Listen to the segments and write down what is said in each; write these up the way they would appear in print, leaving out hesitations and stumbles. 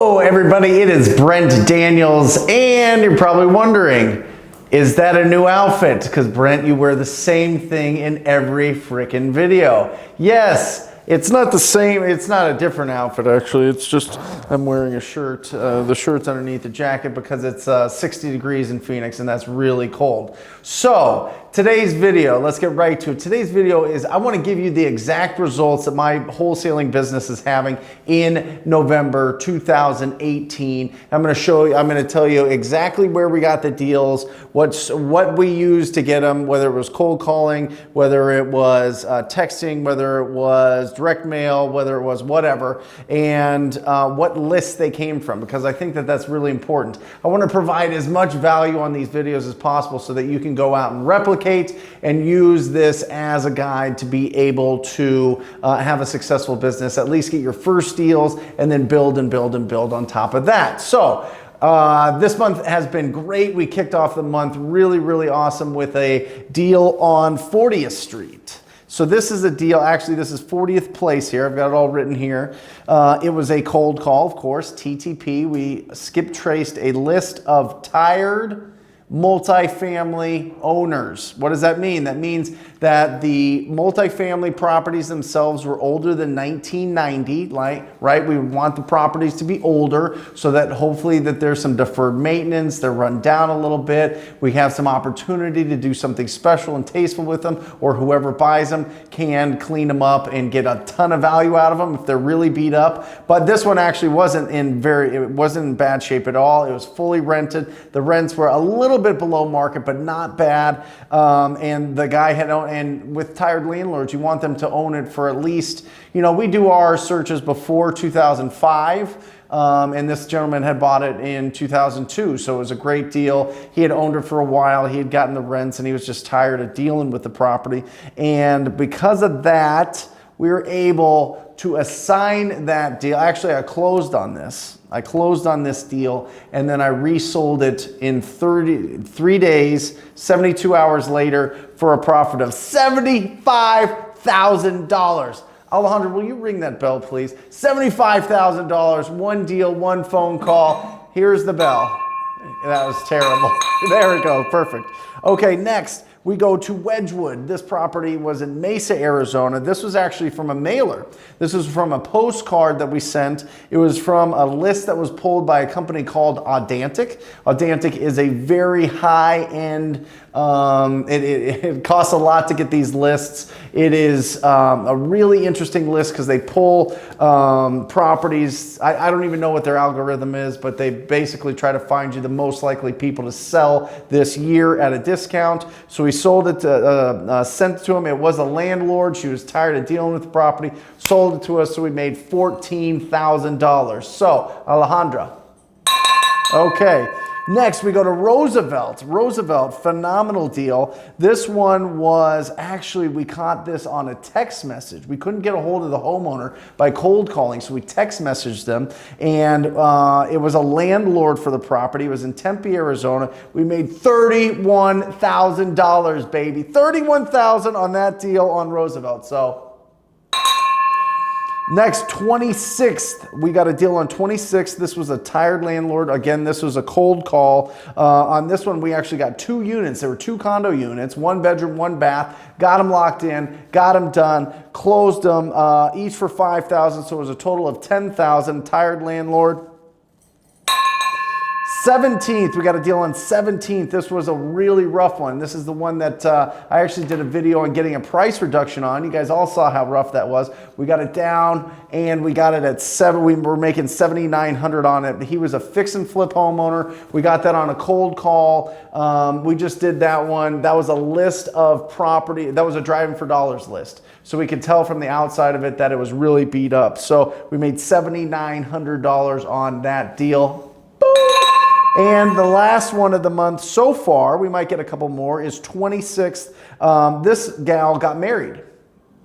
Hello everybody, it is Brent Daniels, and you're probably wondering, is that a new outfit? Because Brent, you wear the same thing in every freaking video. Yes, it's not the same, it's not a different outfit actually, it's just I'm wearing a shirt. The shirt's underneath the jacket because it's 60 degrees in Phoenix and that's really cold. So today's video, let's get right to it. Today's video is I want to give you the exact results that my wholesaling business is having in November 2018. I'm going to show you, I'm going to tell you exactly where we got the deals, what we used to get them, whether it was cold calling, whether it was texting, whether it was direct mail, whether it was whatever, and what lists they came from, because I think that that's really important. I want to provide as much value on these videos as possible so that you can go out and replicate and use this as a guide to be able to have a successful business, at least get your first deals, and then build and build and build on top of that. So this month has been great. We kicked off the month really awesome with a deal on 40th Street. So this is a deal, actually this is 40th Place here. I've got it all written here. It was a cold call, of course, TTP. We skip traced a list of tired multifamily owners. What does that mean? That means that the multifamily properties themselves were older than 1990, right? We want the properties to be older so that hopefully that there's some deferred maintenance, they're run down a little bit, we have some opportunity to do something special and tasteful with them, or whoever buys them can clean them up and get a ton of value out of them if they're really beat up. But this one actually wasn't in bad shape at all. It was fully rented. The rents were a little bit below market, but not bad. And the guy had owned, and with tired landlords, you want them to own it for at least, we do our searches before 2005. And this gentleman had bought it in 2002, so it was a great deal. He had owned it for a while, he had gotten the rents, and he was just tired of dealing with the property. And because of that, we were able to assign that deal. Actually, I closed on this. I closed on this deal, and then I resold it in 3 days, 72 hours later, for a profit of $75,000. Alejandro, will you ring that bell, please? $75,000, one deal, one phone call. Here's the bell. That was terrible. There we go, perfect. Okay, next we go to Wedgwood. This property was in Mesa, Arizona. This was actually from a mailer. This was from a postcard that we sent. It was from a list that was pulled by a company called Audantic. Audantic is a very high-end, it costs a lot to get these lists. It is a really interesting list because they pull properties. I don't even know what their algorithm is, but they basically try to find you the most likely people to sell this year at a discount. So we sold it, sent it to him. It was a landlord. She was tired of dealing with the property, sold it to us, so we made $14,000. So, Alejandra. Okay. Next, we go to Roosevelt. Roosevelt, phenomenal deal. This one was actually, we caught this on a text message. We couldn't get a hold of the homeowner by cold calling, so we text messaged them. And it was a landlord for the property. It was in Tempe, Arizona. We made $31,000, baby. $31,000 on that deal on Roosevelt. So, next, 26th, we got a deal on 26th. This was a tired landlord. Again, this was a cold call. On this one, we actually got 2 units. There were 2 condo units, 1 bedroom, 1 bath. Got them locked in, got them done, closed them, each for $5,000. So it was a total of $10,000. Tired landlord. 17th, we got a deal on 17th. This was a really rough one. This is the one that I actually did a video on getting a price reduction on. You guys all saw how rough that was. We got it down and we got it at we were making $7,900 on it. He was a fix and flip homeowner. We got that on a cold call. We just did that one. That was a list of property. That was a driving for dollars list. So we could tell from the outside of it that it was really beat up. So we made $7,900 on that deal. And the last one of the month so far, we might get a couple more, is 26th. This gal got married.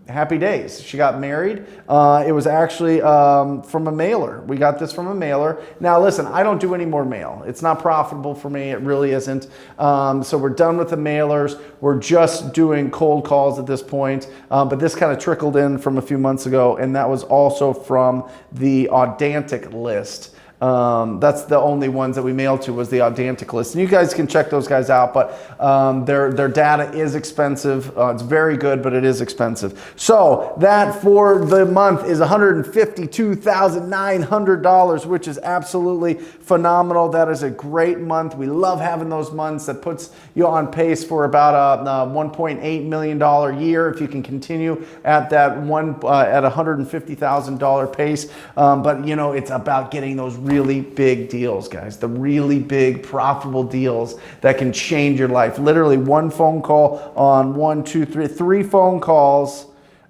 Happy days. She got married. It was actually from a mailer. We got this from a mailer. Now listen, I don't do any more mail. It's not profitable for me. It really isn't. So we're done with the mailers. We're just doing cold calls at this point. But this kind of trickled in from a few months ago, and that was also from the Audantic list. That's the only ones that we mailed to was the Audantic list. And you guys can check those guys out, but their data is expensive. It's very good, but it is expensive. So that for the month is $152,900, which is absolutely phenomenal. That is a great month. We love having those months. That puts you on pace for about a $1.8 million year if you can continue at that at $150,000 pace. But you know, it's about getting those really big deals, guys. The really big profitable deals that can change your life. Literally one phone call on three phone calls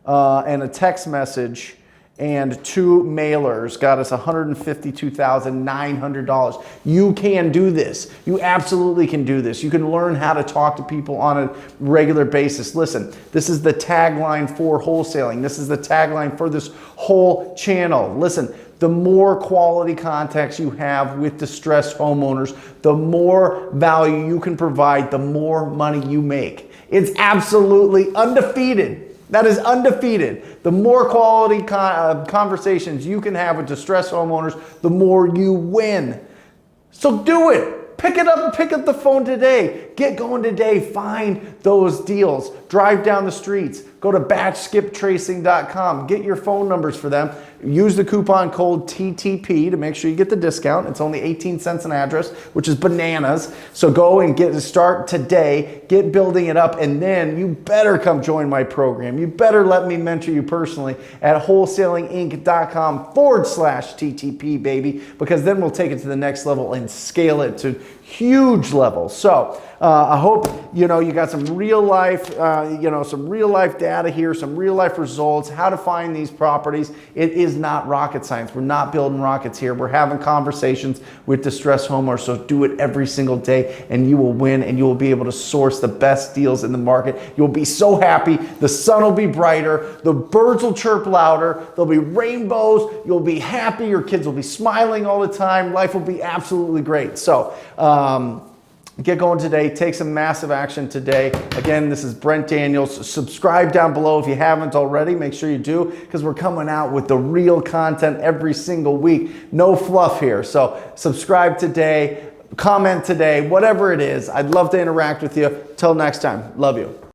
and a text message and 2 mailers got us $152,900. You can do this. You absolutely can do this. You can learn how to talk to people on a regular basis. Listen, this is the tagline for wholesaling. This is the tagline for this whole channel. Listen, the more quality contacts you have with distressed homeowners, the more value you can provide, the more money you make. It's absolutely undefeated. That is undefeated. The more quality conversations you can have with distressed homeowners, the more you win. So do it. Pick it up. Pick up the phone today. Get going today. Find those deals. Drive down the streets. Go to batchskiptracing.com. Get your phone numbers for them. Use the coupon code TTP to make sure you get the discount. It's only 18 cents an address, which is bananas. So go and start today. Get building it up, and then you better come join my program. You better let me mentor you personally at wholesalinginc.com/TTP, baby, because then we'll take it to the next level and scale it to huge levels. So I hope you got some real life, some real life data here, some real life results, how to find these properties. It is not rocket science. We're not building rockets here. We're having conversations with distressed homeowners. So do it every single day, and you will win, and you will be able to source the best deals in the market. You'll be so happy. The sun will be brighter. The birds will chirp louder. There'll be rainbows. You'll be happy. Your kids will be smiling all the time. Life will be absolutely great. So, get going today. Take some massive action today. Again, this is Brent Daniels. Subscribe down below if you haven't already. Make sure you do, because we're coming out with the real content every single week. No fluff here. So subscribe today, comment today, whatever it is. I'd love to interact with you. Till next time. Love you.